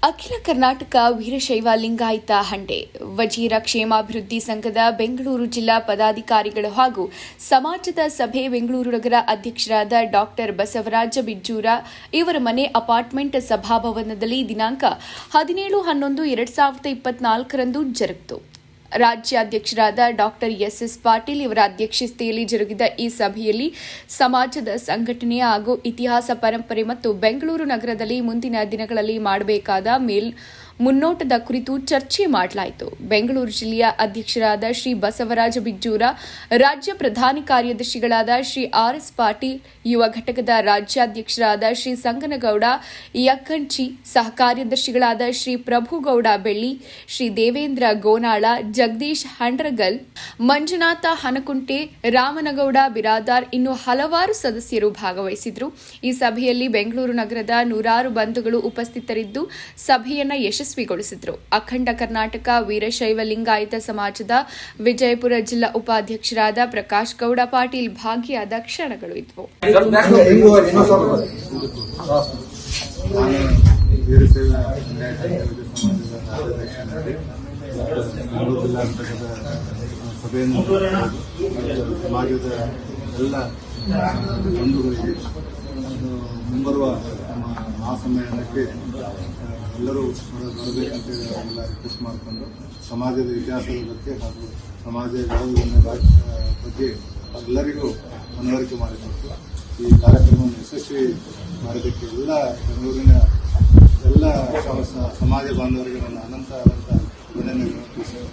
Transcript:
ಅಖಿಲ ಕರ್ನಾಟಕ ವೀರಶೈವ ಲಿಂಗಾಯತ ಹಂಡೆ ವಜೀರ ಕ್ಷೇಮಾಭಿವೃದ್ಧಿ ಸಂಘದ ಬೆಂಗಳೂರು ಜಿಲ್ಲಾ ಪದಾಧಿಕಾರಿಗಳು ಹಾಗೂ ಸಮಾಜದ ಸಭೆ ಬೆಂಗಳೂರು ನಗರ ಅಧ್ಯಕ್ಷರಾದ ಡಾಕ್ಟರ್ ಬಸವರಾಜ ಬಿಜ್ಜೂರ ಇವರ ಮನೆ ಅಪಾರ್ಟ್ಮೆಂಟ್ ಸಭಾಭವನದಲ್ಲಿ ದಿನಾಂಕ 17/11/2024 ಜರುಗಿತು. ರಾಜ್ಯಾಧ್ಯಕ್ಷರಾದ ಡಾಕ್ಟರ್ ಎಸ್ ಪಾಟೀಲ್ ಇವರ ಅಧ್ಯಕ್ಷತೆಯಲ್ಲಿ ಜರುಗಿದ ಈ ಸಭೆಯಲ್ಲಿ ಸಮಾಜದ ಸಂಘಟನೆ ಹಾಗೂ ಇತಿಹಾಸ ಪರಂಪರೆ ಮತ್ತು ಬೆಂಗಳೂರು ನಗರದಲ್ಲಿ ಮುಂದಿನ ದಿನಗಳಲ್ಲಿ ಮಾಡಬೇಕಾದ ಮುನ್ನೋಟದ ಕುರಿತು ಚರ್ಚೆ ಮಾಡಲಾಯಿತು. ಬೆಂಗಳೂರು ಜಿಲ್ಲೆಯ ಅಧ್ಯಕ್ಷರಾದ ಶ್ರೀ ಬಸವರಾಜ ಬಿಜ್ಜೂರ, ರಾಜ್ಯ ಪ್ರಧಾನ ಕಾರ್ಯದರ್ಶಿಗಳಾದ ಶ್ರೀ ಆರ್.ಎಸ್. ಪಾಟೀಲ್, ಯುವ ಘಟಕದ ರಾಜ್ಯಾಧ್ಯಕ್ಷರಾದ ಶ್ರೀ ಸಂಗನಗೌಡ ಯಕ್ಕಂಚಿ, ಸಹ ಕಾರ್ಯದರ್ಶಿಗಳಾದ ಶ್ರೀ ಪ್ರಭುಗೌಡ ಬೆಳ್ಳಿ, ಶ್ರೀ ದೇವೇಂದ್ರ ಗೋನಾಳ, ಜಗದೀಶ್ ಹಂಡ್ರಗಲ್, ಮಂಜುನಾಥ ಹನಕುಂಟೆ, ರಾಮನಗೌಡ ಬಿರಾದಾರ್ ಇನ್ನು ಹಲವಾರು ಸದಸ್ಯರು ಭಾಗವಹಿಸಿದ್ರು. ಈ ಸಭೆಯಲ್ಲಿ ಬೆಂಗಳೂರು ನಗರದ ನೂರಾರು ಬಂಧುಗಳು ಉಪಸ್ಥಿತರಿದ್ದು ಸಭೆಯನ್ನು ಯಶಸ್ವಿಗೊಳಿಸಿದ್ರು. ಅಖಂಡ ಕರ್ನಾಟಕ ವೀರಶೈವ ಲಿಂಗಾಯತ ಸಮಾಜದ ವಿಜಯಪುರ ಜಿಲ್ಲಾ ಉಪಾಧ್ಯಕ್ಷರಾದ ಪ್ರಕಾಶ್ ಗೌಡ ಪಾಟೀಲ್ ಭಾಗಿಯಾದ ಕ್ಷಣಗಳು ಇದ್ವು. ಸಮಾಜದ ಎಲ್ಲ ಬಂಧುಗಳಿಗೆ ಮುಂಬರುವ ನಮ್ಮ ಮಹಾಸಮ್ಮೇಳನಕ್ಕೆ ಎಲ್ಲರೂ ಬರಬೇಕಂತ ಎಲ್ಲ ರಿಕ್ವೆಸ್ಟ್ ಮಾಡಿಕೊಂಡು ಸಮಾಜದ ಇತಿಹಾಸದ ಬಗ್ಗೆ ಹಾಗೂ ಸಮಾಜ ಬಗ್ಗೆ ಎಲ್ಲರಿಗೂ ಮನವರಿಕೆ ಮಾಡಿಕೊಟ್ಟು ಈ ಕಾರ್ಯಕ್ರಮವನ್ನು ಯಶಸ್ವಿ ಮಾಡೋದಕ್ಕೆ ಎಲ್ಲ ಬೆಂಗಳೂರಿನ ಎಲ್ಲ ಸಮಾಜ ಬಾಂಧವರಿಗೆ ನನ್ನ ಅನಂತ ಅಭಿನಂದನೆಗಳನ್ನು ತಿಳಿಸಿದ್ದೇನೆ.